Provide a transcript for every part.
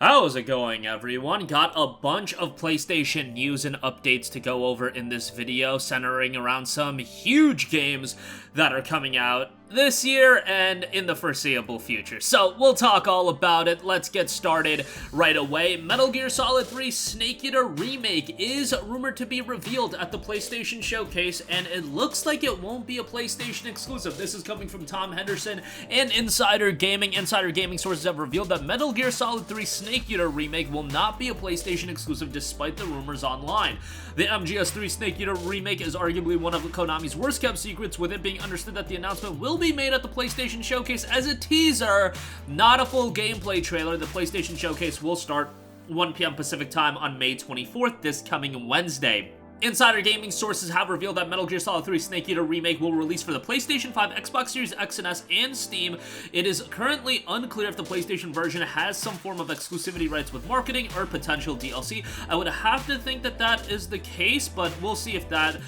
How's it going, everyone? Got a bunch of PlayStation news and updates to go over in this video, centering around some huge games that are coming out this year and in the foreseeable future. So we'll talk all about it. Let's get started right away. Metal Gear Solid 3 Snake Eater Remake is rumored to be revealed at the PlayStation Showcase, and it looks like it won't be a PlayStation exclusive. This is coming from Tom Henderson and Insider Gaming. Insider Gaming sources have revealed that Metal Gear Solid 3 Snake Eater Remake will not be a PlayStation exclusive despite the rumors online. The MGS3 Snake Eater Remake is arguably one of Konami's worst kept secrets, with it being understood that the announcement will be made at the PlayStation Showcase as a teaser, not a full gameplay trailer. The PlayStation Showcase will start 1 p.m. Pacific time on May 24th, this coming Wednesday. Insider Gaming sources have revealed that Metal Gear Solid 3 Snake Eater Remake will release for the PlayStation 5, Xbox Series X and S, and Steam. It is currently unclear if the PlayStation version has some form of exclusivity rights with marketing or potential DLC. I would have to think that that is the case, but we'll see if that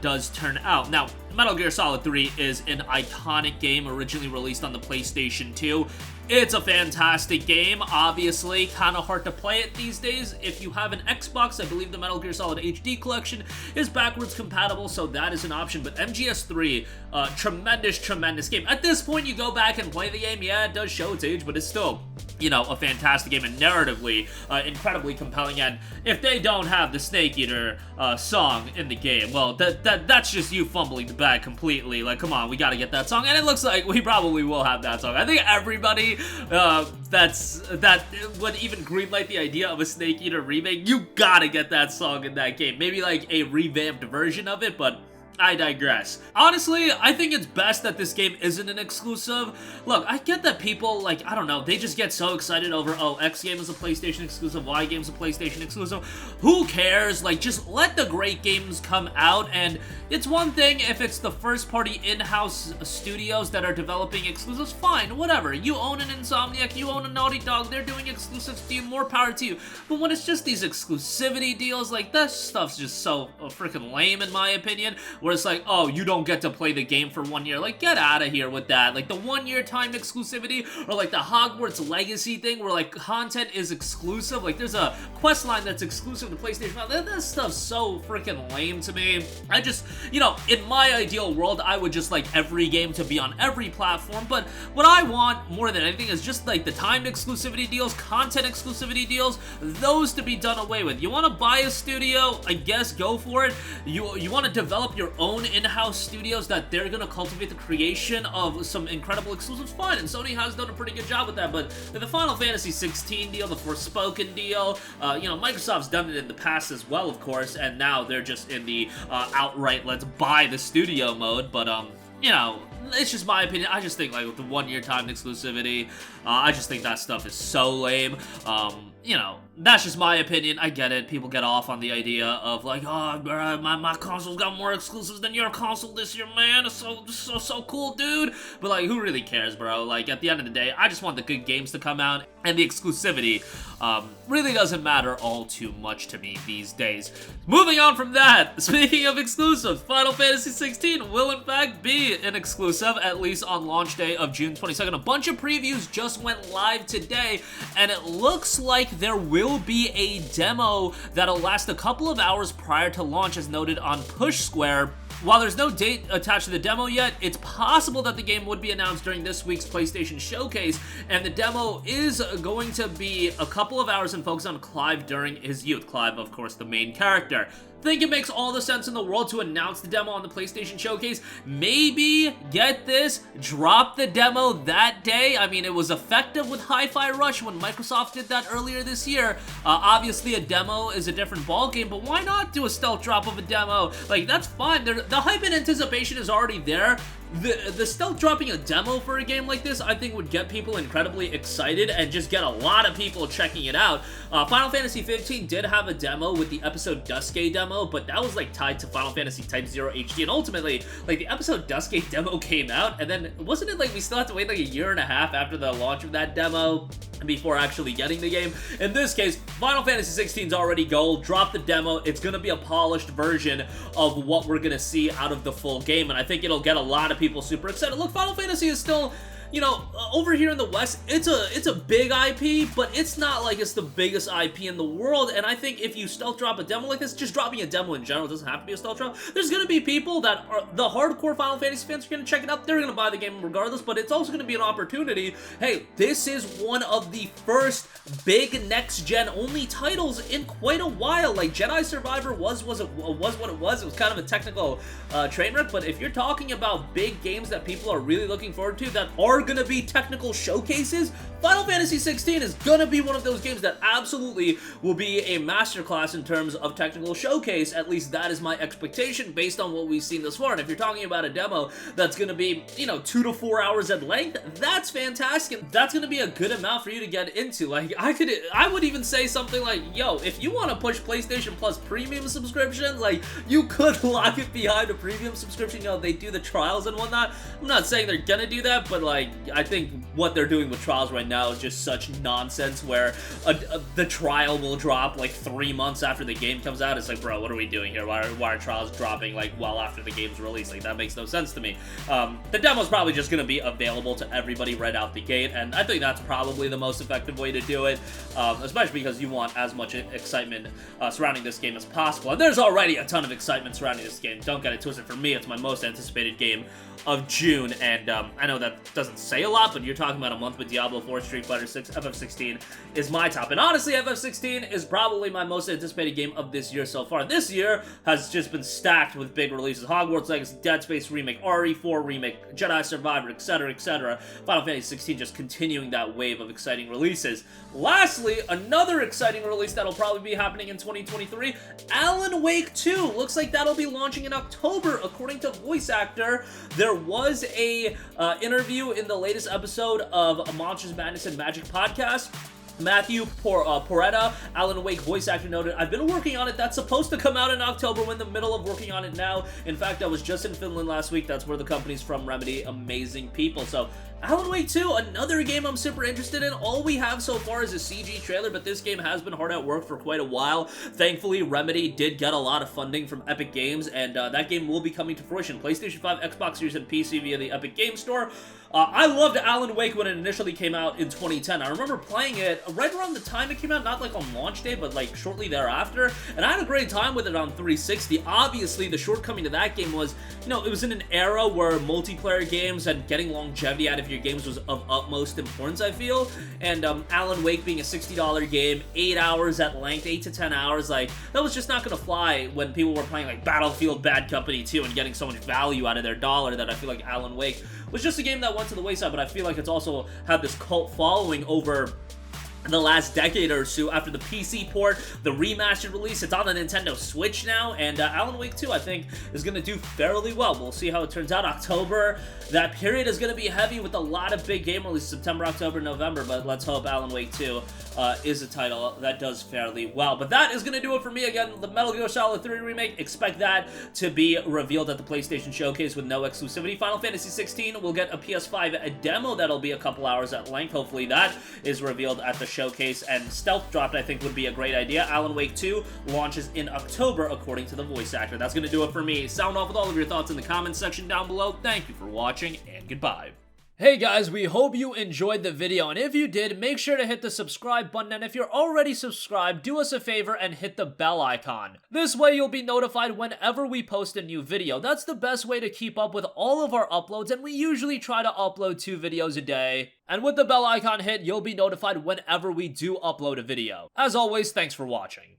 does turn out. Now, Metal Gear Solid 3 is an iconic game originally released on the PlayStation 2. It's a fantastic game, obviously. Kind of hard to play it these days. If you have an Xbox, I believe the Metal Gear Solid HD collection is backwards compatible, so that is an option. But MGS3, tremendous game. At this point, you go back and play the game. Yeah, it does show its age, but it's still, you know, a fantastic game and narratively incredibly compelling. And if they don't have the Snake Eater song in the game, well, that's just you fumbling the bag completely. Like, come on, we gotta get that song. And it looks like we probably will have that song. I think everybody that would even greenlight the idea of a Snake Eater remake, you gotta get that song in that game. Maybe like a revamped version of it, but I digress. Honestly, I think it's best that this game isn't an exclusive. Look, I get that people, like, I don't know, they just get so excited over, oh, X game is a PlayStation exclusive, Y game's a PlayStation exclusive. Who cares? Like, just let the great games come out, and it's one thing if it's the first-party in-house studios that are developing exclusives, fine, whatever. You own an Insomniac, you own a Naughty Dog, they're doing exclusives to you, more power to you. But when it's just these exclusivity deals, like, that stuff's just so freaking lame, in my opinion, where it's like, oh, you don't get to play the game for 1 year. Like, get out of here with that. Like, the 1 year timed exclusivity, or like the Hogwarts Legacy thing, where like content is exclusive. Like, there's a quest line that's exclusive to PlayStation 5. That stuff's so freaking lame to me. I just, you know, in my ideal world, I would just like every game to be on every platform, but what I want more than anything is just like the timed exclusivity deals, content exclusivity deals, those to be done away with. You want to buy a studio, I guess go for it. You want to develop your own in-house studios that they're going to cultivate the creation of some incredible exclusives, fine, and Sony has done a pretty good job with that. But the Final Fantasy 16 deal, the Forspoken deal, you know, Microsoft's done it in the past as well, of course, and now they're just in the outright let's buy the studio mode. But you know, it's just my opinion. I just think like with the 1 year timed exclusivity, I just think that stuff is so lame. You know, that's just my opinion. I get it. People get off on the idea of like, oh, bro, my console's got more exclusives than your console this year, man. It's so cool, dude. But like, who really cares, bro? Like, at the end of the day, I just want the good games to come out, and the exclusivity really doesn't matter all too much to me these days. Moving on from that, speaking of exclusives, Final Fantasy 16 will in fact be an exclusive, at least on launch day of June 22nd. A bunch of previews just went live today, and it looks like there will be a demo that'll last a couple of hours prior to launch, as noted on Push Square. While there's no date attached to the demo yet, it's possible that the game would be announced during this week's PlayStation Showcase, and the demo is going to be a couple of hours and focus on Clive during his youth. Clive, of course, the main character. Think it makes all the sense in the world to announce the demo on the PlayStation Showcase. Maybe, get this, drop the demo that day. I mean, it was effective with Hi-Fi Rush when Microsoft did that earlier this year. Obviously, a demo is a different ballgame, but why not do a stealth drop of a demo? Like, that's fine. The hype and anticipation is already there. The stealth dropping a demo for a game like this, I think, would get people incredibly excited and just get a lot of people checking it out. Final Fantasy 15 did have a demo with the episode Duskay demo, but that was like tied to Final Fantasy Type 0 HD, and ultimately, like, the episode Duskay demo came out, and then wasn't it like we still have to wait like a year and a half after the launch of that demo before actually getting the game? In this case, Final Fantasy 16 is already gold. Drop the demo. It's gonna be a polished version of what we're gonna see out of the full game, and I think it'll get a lot of people super excited. Look, Final Fantasy is still you know, over here in the West, it's a big IP, but it's not like it's the biggest IP in the world. And I think if you stealth drop a demo like this, just dropping a demo in general doesn't have to be a stealth drop. There's gonna be people that are the hardcore Final Fantasy fans are gonna check it out. They're gonna buy the game regardless, but it's also gonna be an opportunity. Hey, this is one of the first big next-gen only titles in quite a while. Like, Jedi Survivor was what it was. It was kind of a technical train wreck, but if you're talking about big games that people are really looking forward to that are gonna be technical showcases, Final Fantasy 16 is gonna be one of those games that absolutely will be a masterclass in terms of technical showcase. At least that is my expectation based on what we've seen thus far. And if you're talking about a demo that's gonna be, you know, 2 to 4 hours at length, that's fantastic. That's gonna be a good amount for you to get into. Like, I would even say something like, yo, if you want to push PlayStation Plus premium subscriptions, like, you could lock it behind a premium subscription. You know, they do the trials and whatnot. I'm not saying they're gonna do that, but like, I think what they're doing with trials right now is just such nonsense where the trial will drop like 3 months after the game comes out. It's like, bro, what are we doing here? Why are trials dropping like well after the game's released? Like, that makes no sense to me. The demo's probably just gonna be available to everybody right out the gate, and I think that's probably the most effective way to do it, especially because you want as much excitement surrounding this game as possible. And there's already a ton of excitement surrounding this game. Don't get it twisted. For me, it's my most anticipated game of June, and I know that doesn't say a lot, but you're talking about a month with Diablo 4, Street Fighter 6, FF16 is my top. And honestly, FF16 is probably my most anticipated game of this year so far. This year has just been stacked with big releases. Hogwarts Legacy, Dead Space Remake, RE4 Remake, Jedi Survivor, etc., etc. Final Fantasy 16 just continuing that wave of exciting releases. Lastly, another exciting release that'll probably be happening in 2023, Alan Wake 2. Looks like that'll be launching in October, according to voice actor. There was a interview in the latest episode of Monsters Madness and Magic podcast. Matthew Poretta, Alan Wake voice actor, noted, "I've been working on it. That's supposed to come out in October. We're in the middle of working on it now. In fact, I was just in Finland last week. That's where the company's from, Remedy. Amazing people." So, Alan Wake 2, another game I'm super interested in. All we have so far is a CG trailer, but this game has been hard at work for quite a while. Thankfully, Remedy did get a lot of funding from Epic Games, and that game will be coming to fruition. PlayStation 5, Xbox Series, and PC via the Epic Games Store. I loved Alan Wake when it initially came out in 2010. I remember playing it right around the time it came out, not like on launch day, but like shortly thereafter, and I had a great time with it on 360. Obviously, the shortcoming to that game was, you know, it was in an era where multiplayer games and getting longevity out of your games was of utmost importance, I feel, and Alan Wake being a $60 game, 8 hours at length, 8 to 10 hours, like, that was just not gonna fly when people were playing like Battlefield Bad Company 2 and getting so much value out of their dollar that I feel like Alan Wake was just a game that went to the wayside, but I feel like it's also had this cult following over the last decade or so after the PC port, the remastered release. It's on the Nintendo Switch now, and Alan Wake 2, I think, is going to do fairly well. We'll see how it turns out. October, that period is going to be heavy with a lot of big game releases, September, October, November, but let's hope Alan Wake 2 is a title that does fairly well. But that is going to do it for me. Again, the Metal Gear Solid 3 Remake, expect that to be revealed at the PlayStation Showcase with no exclusivity. Final Fantasy 16 will get a PS5 demo that'll be a couple hours at length. Hopefully that is revealed at the showcase, and stealth dropped I think would be a great idea. Alan Wake 2 launches in October according to the voice actor. That's going to do it for me. Sound off with all of your thoughts in the comments section down below. Thank you for watching, and goodbye. Hey guys, we hope you enjoyed the video, and if you did, make sure to hit the subscribe button, and if you're already subscribed, do us a favor and hit the bell icon. This way you'll be notified whenever we post a new video. That's the best way to keep up with all of our uploads, and we usually try to upload 2 videos a day. And with the bell icon hit, you'll be notified whenever we do upload a video. As always, thanks for watching.